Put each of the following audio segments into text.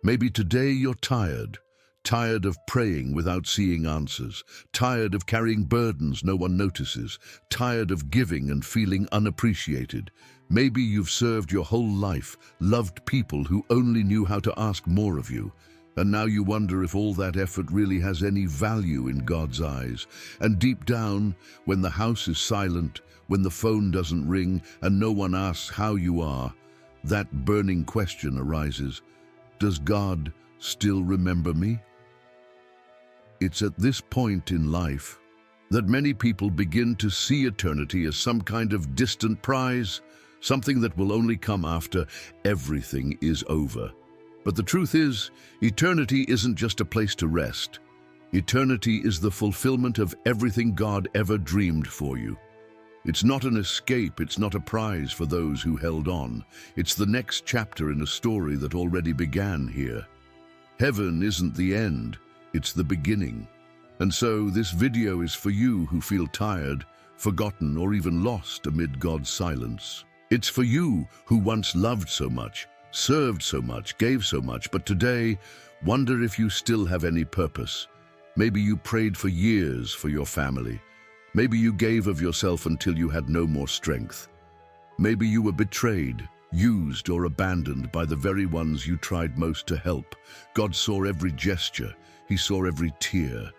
Maybe today you're tired of praying without seeing answers, tired of carrying burdens no one notices, tired of giving and feeling unappreciated. Maybe you've served your whole life, loved people who only knew how to ask more of you, and now you wonder if all that effort really has any value in God's eyes. And deep down, when the house is silent, when the phone doesn't ring, and no one asks how you are, that burning question arises: does God still remember me? It's at this point in life that many people begin to see eternity as some kind of distant prize, something that will only come after everything is over. But the truth is, eternity isn't just a place to rest. Eternity is the fulfillment of everything God ever dreamed for you. It's not an escape, it's not a prize for those who held on. It's the next chapter in a story that already began here. Heaven isn't the end, it's the beginning. And so this video is for you who feel tired, forgotten, or even lost amid God's silence. It's for you who once loved so much, served so much, gave so much, but today wonder if you still have any purpose. Maybe you prayed for years for your family. Maybe you gave of yourself until you had no more strength. Maybe you were betrayed, used, or abandoned by the very ones you tried most to help. God saw every gesture. He saw every tear.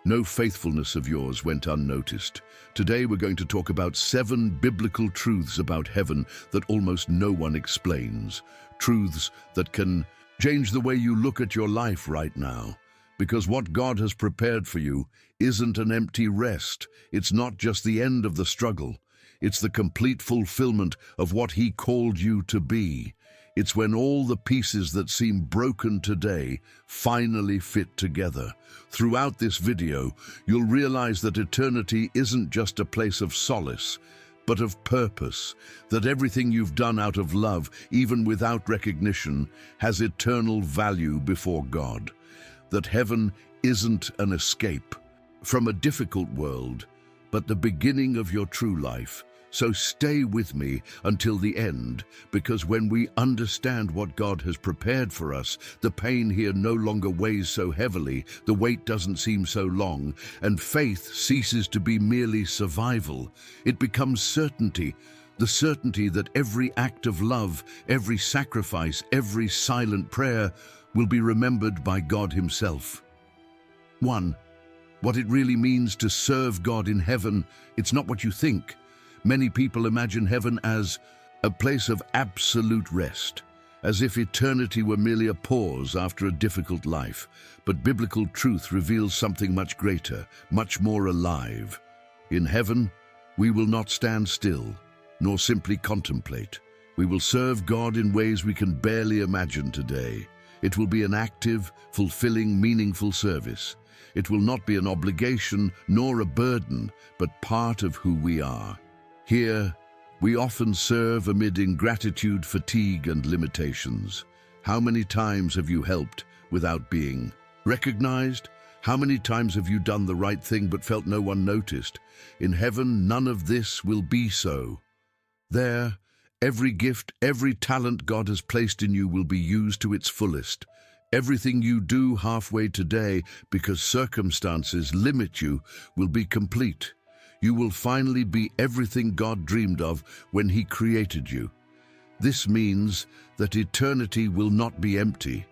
No faithfulness of yours went unnoticed. Today we're going to talk about 7 biblical truths about heaven that almost no one explains. Truths that can change the way you look at your life right now. Because what God has prepared for you isn't an empty rest. It's not just the end of the struggle. It's the complete fulfillment of what He called you to be. It's when all the pieces that seem broken today finally fit together. Throughout this video, you'll realize that eternity isn't just a place of solace, but of purpose, that everything you've done out of love, even without recognition, has eternal value before God. That heaven isn't an escape from a difficult world, but the beginning of your true life. So stay with me until the end, because when we understand what God has prepared for us, the pain here no longer weighs so heavily, the wait doesn't seem so long, and faith ceases to be merely survival. It becomes certainty, the certainty that every act of love, every sacrifice, every silent prayer will be remembered by God Himself. 1. What it really means to serve God in heaven. It's not what you think. Many people imagine heaven as a place of absolute rest, as if eternity were merely a pause after a difficult life. But biblical truth reveals something much greater, much more alive. In heaven, we will not stand still, nor simply contemplate. We will serve God in ways we can barely imagine today. It will be an active, fulfilling, meaningful service. It will not be an obligation nor a burden, but part of who we are. Here, we often serve amid ingratitude, fatigue, and limitations. How many times have you helped without being recognized? How many times have you done the right thing but felt no one noticed? In heaven, none of this will be so. There, every gift, every talent God has placed in you will be used to its fullest. Everything you do halfway today, because circumstances limit you, will be complete. You will finally be everything God dreamed of when He created you. This means that eternity will not be empty.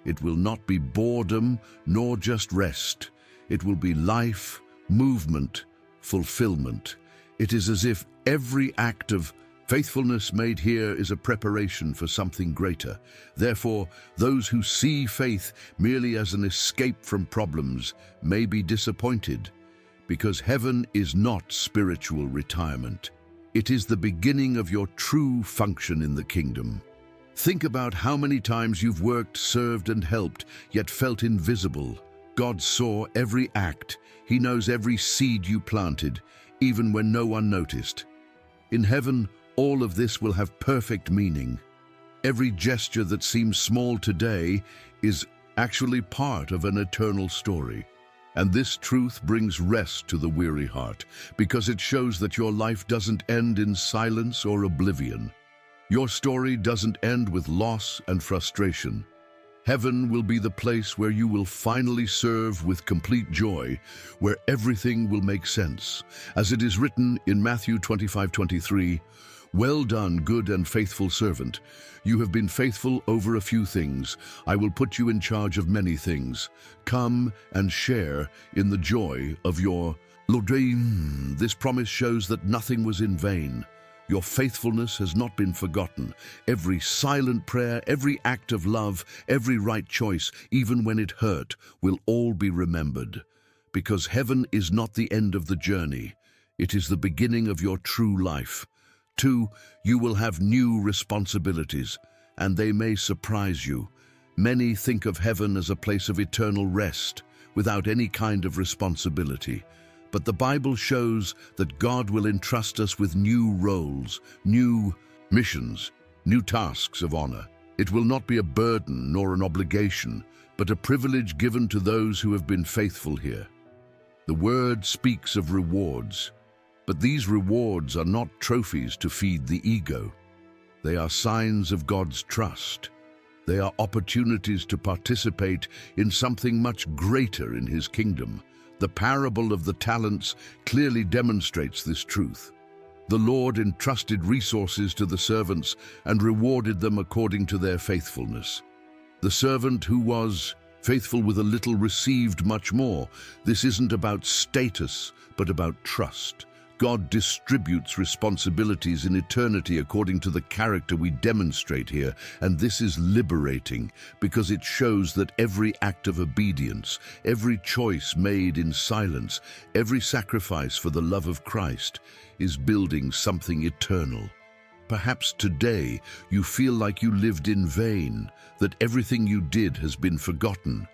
It will not be boredom, nor just rest. It will be life, movement, fulfillment. It is as if every act of faithfulness made here is a preparation for something greater. Therefore, those who see faith merely as an escape from problems may be disappointed, because heaven is not spiritual retirement. It is the beginning of your true function in the kingdom. Think about how many times you've worked, served, and helped, yet felt invisible. God saw every act. He knows every seed you planted, even when no one noticed. In heaven, all of this will have perfect meaning. Every gesture that seems small today is actually part of an eternal story. And this truth brings rest to the weary heart, because it shows that your life doesn't end in silence or oblivion. Your story doesn't end with loss and frustration. Heaven will be the place where you will finally serve with complete joy, where everything will make sense. As it is written in Matthew 25:23, "Well done, good and faithful servant. You have been faithful over a few things. I will put you in charge of many things. Come and share in the joy of your Lord." This promise shows that nothing was in vain. Your faithfulness has not been forgotten. Every silent prayer, every act of love, every right choice, even when it hurt, will all be remembered. Because heaven is not the end of the journey. It is the beginning of your true life. 2, you will have new responsibilities, and they may surprise you. Many think of heaven as a place of eternal rest, without any kind of responsibility. But the Bible shows that God will entrust us with new roles, new missions, new tasks of honor. It will not be a burden nor an obligation, but a privilege given to those who have been faithful here. The Word speaks of rewards, but these rewards are not trophies to feed the ego. They are signs of God's trust. They are opportunities to participate in something much greater in His kingdom. The parable of the talents clearly demonstrates this truth. The Lord entrusted resources to the servants and rewarded them according to their faithfulness. The servant who was faithful with a little received much more. This isn't about status, but about trust. God distributes responsibilities in eternity according to the character we demonstrate here, and this is liberating because it shows that every act of obedience, every choice made in silence, every sacrifice for the love of Christ is building something eternal. Perhaps today you feel like you lived in vain, that everything you did has been forgotten.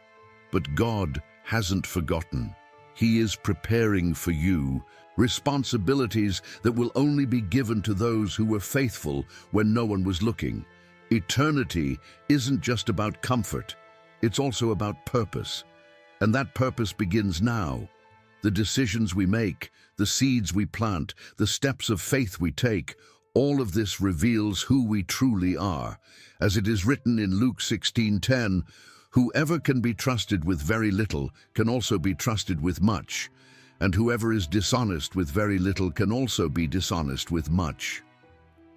But God hasn't forgotten. He is preparing for you responsibilities that will only be given to those who were faithful when no one was looking. Eternity isn't just about comfort, it's also about purpose. And that purpose begins now. The decisions we make, the seeds we plant, the steps of faith we take, all of this reveals who we truly are. As it is written in Luke 16:10, "Whoever can be trusted with very little can also be trusted with much. And whoever is dishonest with very little can also be dishonest with much."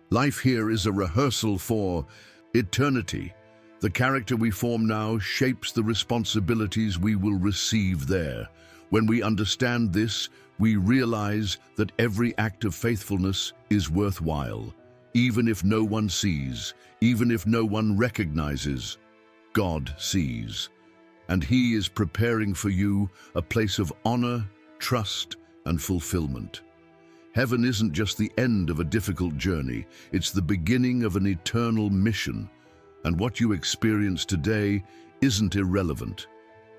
Life here is a rehearsal for eternity. The character we form now shapes the responsibilities we will receive there. When we understand this, we realize that every act of faithfulness is worthwhile. Even if no one sees, even if no one recognizes, God sees. And He is preparing for you a place of honor, trust, and fulfillment. Heaven isn't just the end of a difficult journey, it's the beginning of an eternal mission. And what you experience today isn't irrelevant.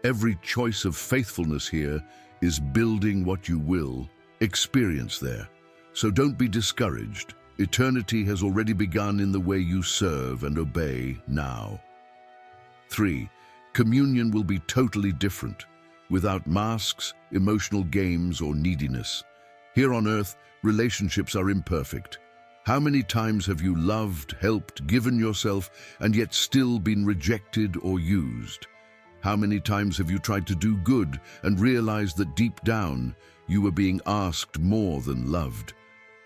Every choice of faithfulness here is building what you will experience there. So don't be discouraged. Eternity has already begun in the way you serve and obey now. 3. Communion will be totally different, without masks, emotional games, or neediness. Here on earth, relationships are imperfect. How many times have you loved, helped, given yourself, and yet still been rejected or used? How many times have you tried to do good and realized that deep down you were being asked more than loved?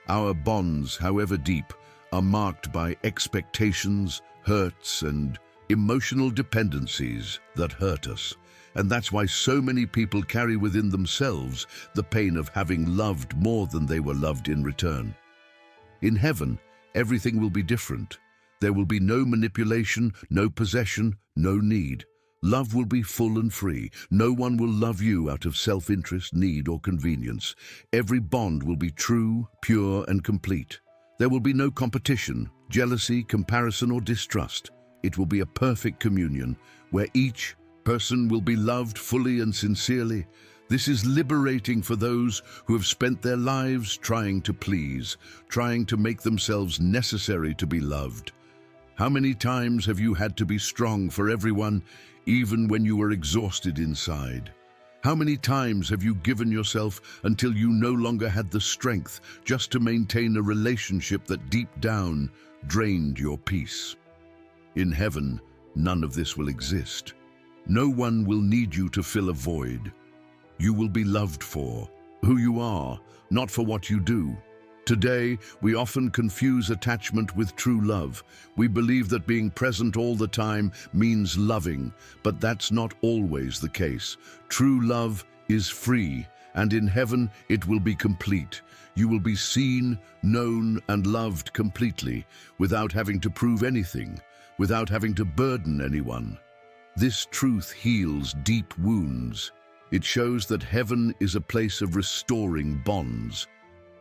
Our bonds, however deep, are marked by expectations, hurts, and emotional dependencies that hurt us. And that's why so many people carry within themselves the pain of having loved more than they were loved in return. In heaven, everything will be different. There will be no manipulation, no possession, no need. Love will be full and free. No one will love you out of self-interest, need, or convenience. Every bond will be true, pure, and complete. There will be no competition, jealousy, comparison, or distrust. It will be a perfect communion where each person will be loved fully and sincerely. This is liberating for those who have spent their lives trying to please, trying to make themselves necessary to be loved. How many times have you had to be strong for everyone, even when you were exhausted inside? How many times have you given yourself until you no longer had the strength just to maintain a relationship that deep down drained your peace? In heaven, none of this will exist. No one will need you to fill a void. You will be loved for who you are, not for what you do. Today, we often confuse attachment with true love. We believe that being present all the time means loving, but that's not always the case. True love is free, and in heaven it will be complete. You will be seen, known, and loved completely, without having to prove anything, without having to burden anyone. This truth heals deep wounds. It shows that heaven is a place of restoring bonds.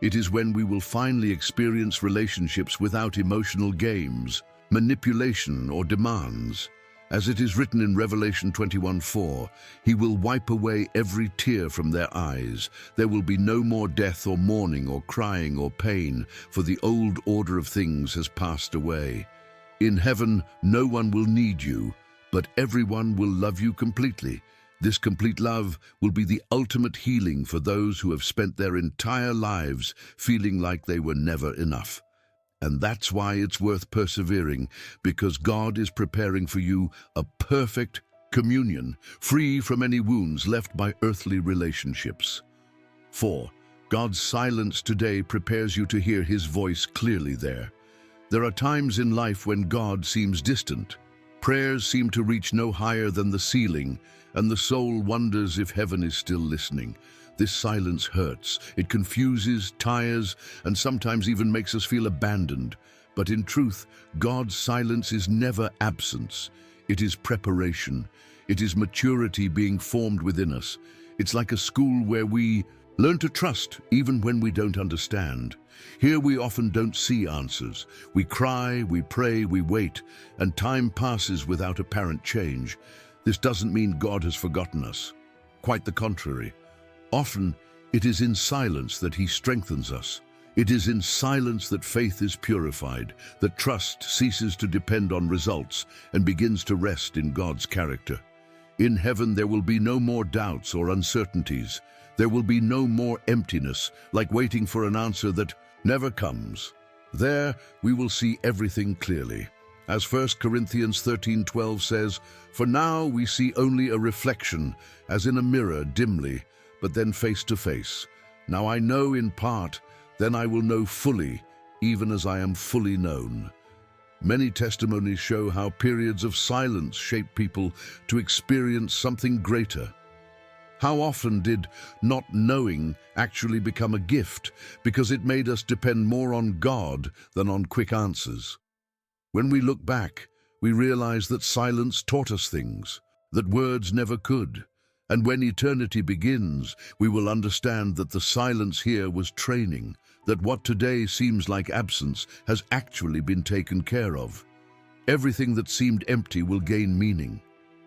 It is when we will finally experience relationships without emotional games, manipulation, or demands. As it is written in Revelation 21:4, He will wipe away every tear from their eyes. There will be no more death or mourning or crying or pain, for the old order of things has passed away. In heaven, no one will need you, but everyone will love you completely. This complete love will be the ultimate healing for those who have spent their entire lives feeling like they were never enough. And that's why it's worth persevering, because God is preparing for you a perfect communion, free from any wounds left by earthly relationships. 4. God's silence today prepares you to hear His voice clearly there. There are times in life when God seems distant. Prayers seem to reach no higher than the ceiling, and the soul wonders if heaven is still listening. This silence hurts. It confuses, tires, and sometimes even makes us feel abandoned. But in truth, God's silence is never absence. It is preparation. It is maturity being formed within us. It's like a school where we learn to trust even when we don't understand. Here we often don't see answers. We cry, we pray, we wait, and time passes without apparent change. This doesn't mean God has forgotten us. Quite the contrary. Often, it is in silence that He strengthens us. It is in silence that faith is purified, that trust ceases to depend on results and begins to rest in God's character. In heaven, there will be no more doubts or uncertainties. There will be no more emptiness, like waiting for an answer that never comes. There, we will see everything clearly. As 1 Corinthians 13:12 says, "For now we see only a reflection, as in a mirror dimly, but then face to face. Now I know in part, then I will know fully, even as I am fully known." Many testimonies show how periods of silence shape people to experience something greater. How often did not knowing actually become a gift because it made us depend more on God than on quick answers? When we look back, we realize that silence taught us things that words never could. And when eternity begins, we will understand that the silence here was training, that what today seems like absence has actually been taken care of. Everything that seemed empty will gain meaning.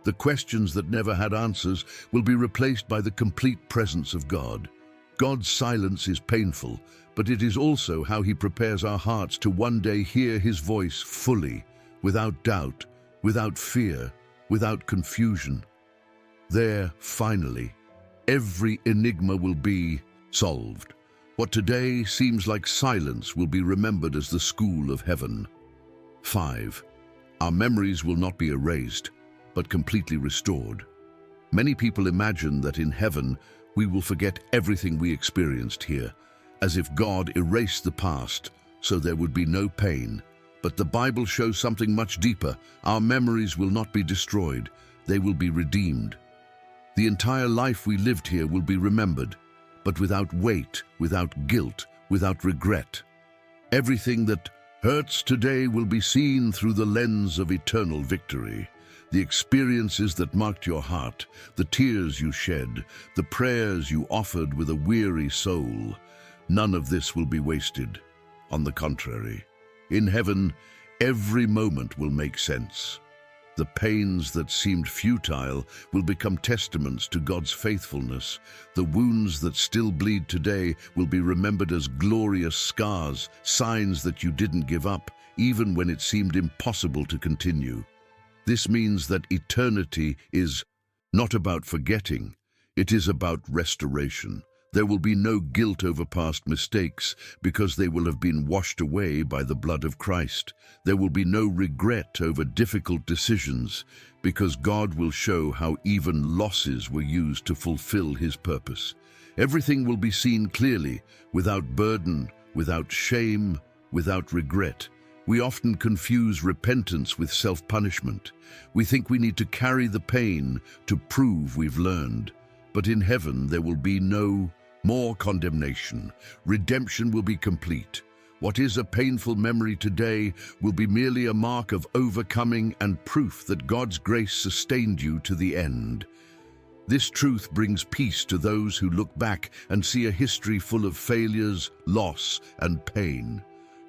The questions that never had answers will be replaced by the complete presence of God. God's silence is painful, but it is also how He prepares our hearts to one day hear His voice fully, without doubt, without fear, without confusion. There, finally, every enigma will be solved. What today seems like silence will be remembered as the school of heaven. 5. Our memories will not be erased, but completely restored. Many people imagine that in heaven we will forget everything we experienced here, as if God erased the past so there would be no pain. But the Bible shows something much deeper. Our memories will not be destroyed, they will be redeemed. The entire life we lived here will be remembered, but without weight, without guilt, without regret. Everything that hurts today will be seen through the lens of eternal victory. The experiences that marked your heart, the tears you shed, the prayers you offered with a weary soul, none of this will be wasted. On the contrary, in heaven, every moment will make sense. The pains that seemed futile will become testaments to God's faithfulness. The wounds that still bleed today will be remembered as glorious scars, signs that you didn't give up, even when it seemed impossible to continue. This means that eternity is not about forgetting, it is about restoration. There will be no guilt over past mistakes because they will have been washed away by the blood of Christ. There will be no regret over difficult decisions because God will show how even losses were used to fulfill His purpose. Everything will be seen clearly, without burden, without shame, without regret. We often confuse repentance with self-punishment. We think we need to carry the pain to prove we've learned. But in heaven there will be no more condemnation. Redemption will be complete. What is a painful memory today will be merely a mark of overcoming and proof that God's grace sustained you to the end. This truth brings peace to those who look back and see a history full of failures, loss, and pain.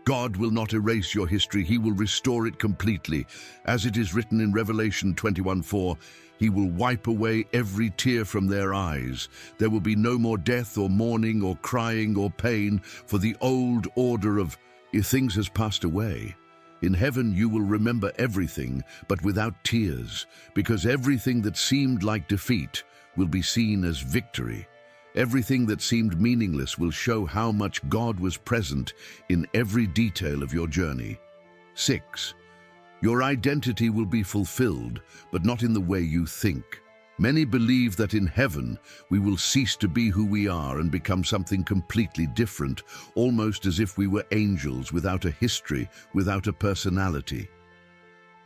God will not erase your history, He will restore it completely. As it is written in Revelation 21:4, He will wipe away every tear from their eyes. There will be no more death or mourning or crying or pain, for the old order of things has passed away. In heaven you will remember everything, but without tears, because everything that seemed like defeat will be seen as victory. Everything that seemed meaningless will show how much God was present in every detail of your journey. 6. Your identity will be fulfilled, but not in the way you think. Many believe that in heaven we will cease to be who we are and become something completely different, almost as if we were angels without a history, without a personality.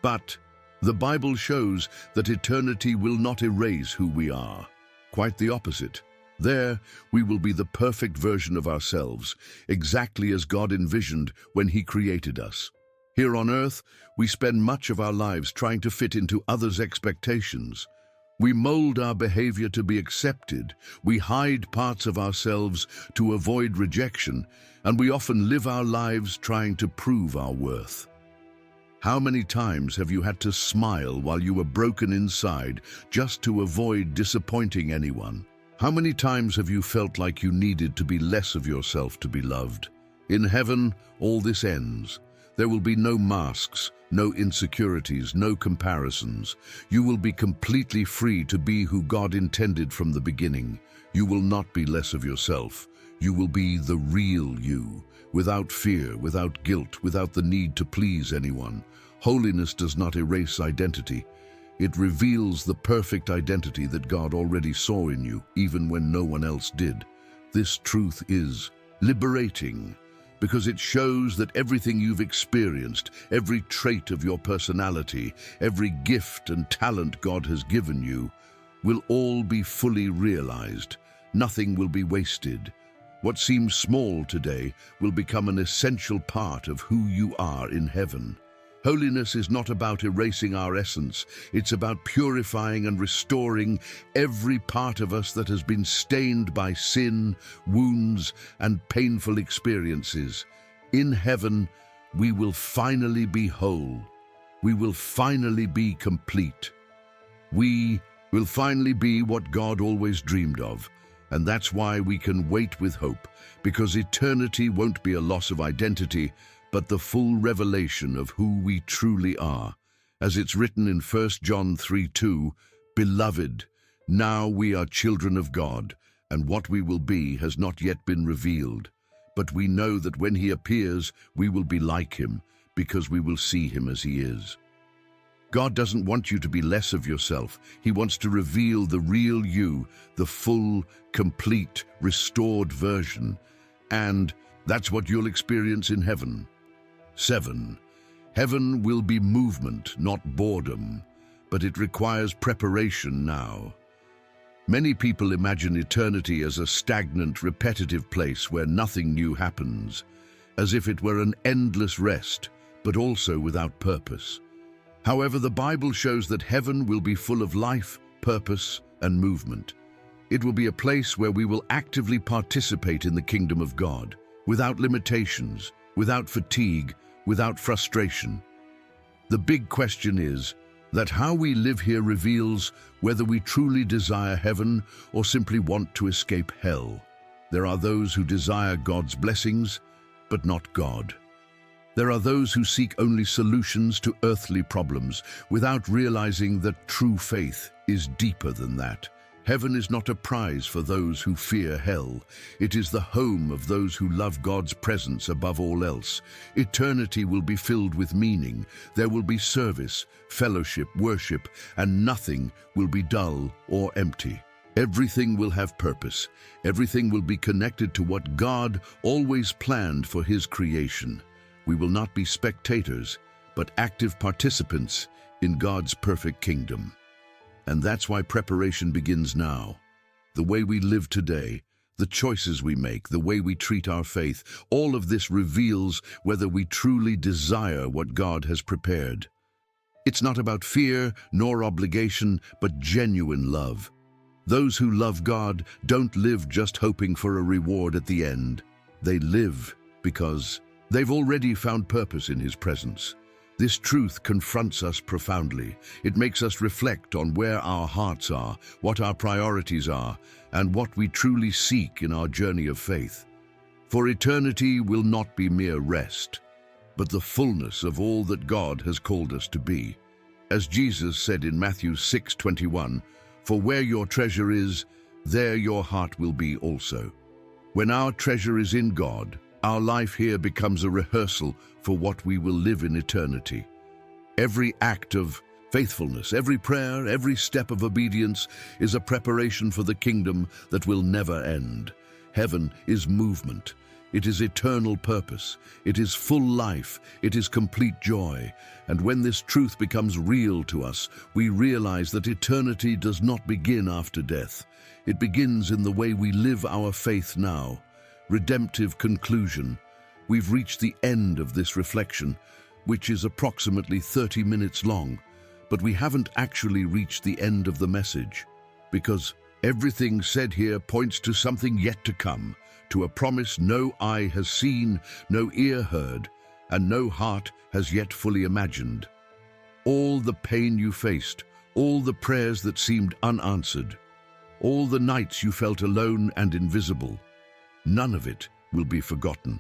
But the Bible shows that eternity will not erase who we are. Quite the opposite. There, we will be the perfect version of ourselves, exactly as God envisioned when He created us. Here on earth, we spend much of our lives trying to fit into others' expectations. We mold our behavior to be accepted, we hide parts of ourselves to avoid rejection, and we often live our lives trying to prove our worth. How many times have you had to smile while you were broken inside just to avoid disappointing anyone? How many times have you felt like you needed to be less of yourself to be loved? In heaven, all this ends. There will be no masks, no insecurities, no comparisons. You will be completely free to be who God intended from the beginning. You will not be less of yourself. You will be the real you, without fear, without guilt, without the need to please anyone. Holiness does not erase identity. It reveals the perfect identity that God already saw in you, even when no one else did. This truth is liberating, because it shows that everything you've experienced, every trait of your personality, every gift and talent God has given you, will all be fully realized. Nothing will be wasted. What seems small today will become an essential part of who you are in heaven. Holiness is not about erasing our essence. It's about purifying and restoring every part of us that has been stained by sin, wounds, and painful experiences. In heaven, we will finally be whole. We will finally be complete. We will finally be what God always dreamed of. And that's why we can wait with hope, because eternity won't be a loss of identity, but the full revelation of who we truly are. As it's written in 1 John 3:2, Beloved, now we are children of God, and what we will be has not yet been revealed. But we know that when He appears, we will be like Him, because we will see Him as He is. God doesn't want you to be less of yourself. He wants to reveal the real you, the full, complete, restored version. And that's what you'll experience in heaven. 7. Heaven will be movement, not boredom, but it requires preparation now. Many people imagine eternity as a stagnant, repetitive place where nothing new happens, as if it were an endless rest, but also without purpose. However, the Bible shows that heaven will be full of life, purpose, and movement. It will be a place where we will actively participate in the kingdom of God, without limitations, without fatigue, without frustration. The big question is that how we live here reveals whether we truly desire heaven or simply want to escape hell. There are those who desire God's blessings, but not God. There are those who seek only solutions to earthly problems without realizing that true faith is deeper than that. Heaven is not a prize for those who fear hell. It is the home of those who love God's presence above all else. Eternity will be filled with meaning. There will be service, fellowship, worship, and nothing will be dull or empty. Everything will have purpose. Everything will be connected to what God always planned for His creation. We will not be spectators, but active participants in God's perfect kingdom. And that's why preparation begins now. The way we live today, the choices we make, the way we treat our faith, all of this reveals whether we truly desire what God has prepared. It's not about fear nor obligation, but genuine love. Those who love God don't live just hoping for a reward at the end. They live because they've already found purpose in His presence. This truth confronts us profoundly. It makes us reflect on where our hearts are, what our priorities are, and what we truly seek in our journey of faith. For eternity will not be mere rest, but the fullness of all that God has called us to be. As Jesus said in Matthew 6:21, "For where your treasure is, there your heart will be also." When our treasure is in God, our life here becomes a rehearsal for what we will live in eternity. Every act of faithfulness, every prayer, every step of obedience is a preparation for the kingdom that will never end. Heaven is movement. It is eternal purpose. It is full life. It is complete joy. And when this truth becomes real to us, we realize that eternity does not begin after death. It begins in the way we live our faith now. Redemptive conclusion. We've reached the end of this reflection, which is approximately 30 minutes long, but we haven't actually reached the end of the message, because everything said here points to something yet to come, to a promise no eye has seen, no ear heard, and no heart has yet fully imagined. All the pain you faced, all the prayers that seemed unanswered, all the nights you felt alone and invisible, none of it will be forgotten.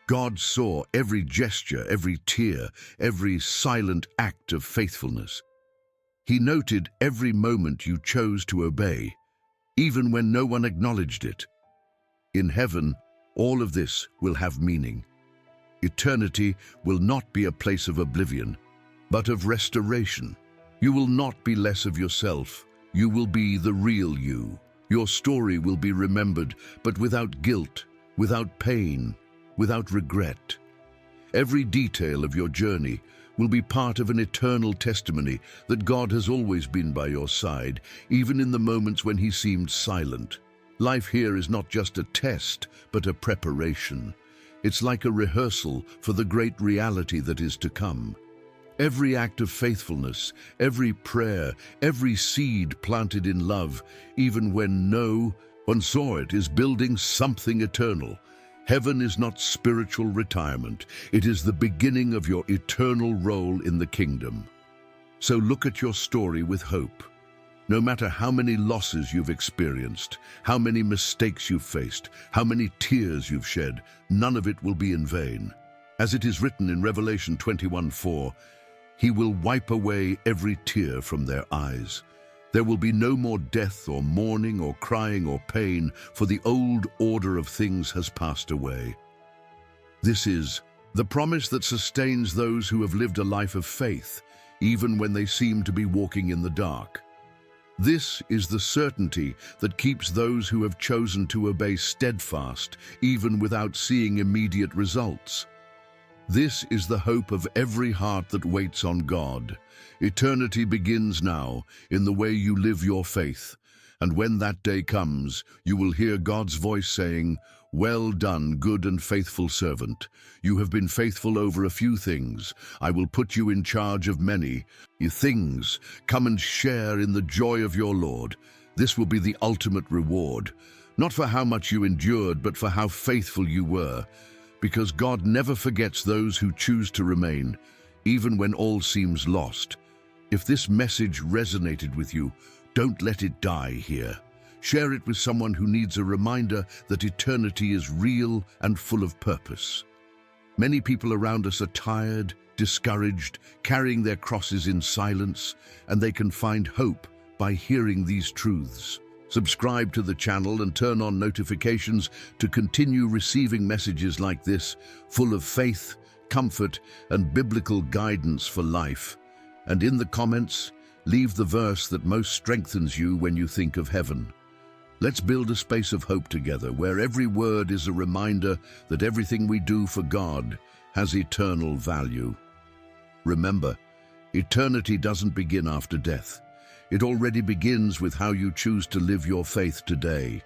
God saw every gesture, every tear, every silent act of faithfulness. He noted every moment you chose to obey, even when no one acknowledged it. In heaven, all of this will have meaning. Eternity will not be a place of oblivion, but of restoration. You will not be less of yourself. You will be the real you. Your story will be remembered, but without guilt, without pain, without regret. Every detail of your journey will be part of an eternal testimony that God has always been by your side, even in the moments when He seemed silent. Life here is not just a test, but a preparation. It's like a rehearsal for the great reality that is to come. Every act of faithfulness, every prayer, every seed planted in love, even when no one saw it, is building something eternal. Heaven is not spiritual retirement. It is the beginning of your eternal role in the kingdom. So look at your story with hope. No matter how many losses you've experienced, how many mistakes you've faced, how many tears you've shed, none of it will be in vain. As it is written in Revelation 21:4, He will wipe away every tear from their eyes. There will be no more death or mourning or crying or pain, for the old order of things has passed away. This is the promise that sustains those who have lived a life of faith, even when they seem to be walking in the dark. This is the certainty that keeps those who have chosen to obey steadfast, even without seeing immediate results. This is the hope of every heart that waits on God. Eternity begins now in the way you live your faith. And when that day comes, you will hear God's voice saying, "Well done, good and faithful servant. You have been faithful over a few things. I will put you in charge of many things. Come and share in the joy of your Lord." This will be the ultimate reward, not for how much you endured, but for how faithful you were. Because God never forgets those who choose to remain, even when all seems lost. If this message resonated with you, don't let it die here. Share it with someone who needs a reminder that eternity is real and full of purpose. Many people around us are tired, discouraged, carrying their crosses in silence, and they can find hope by hearing these truths. Subscribe to the channel and turn on notifications to continue receiving messages like this, full of faith, comfort, and biblical guidance for life. And in the comments, leave the verse that most strengthens you when you think of heaven. Let's build a space of hope together, where every word is a reminder that everything we do for God has eternal value. Remember, eternity doesn't begin after death. It already begins with how you choose to live your faith today.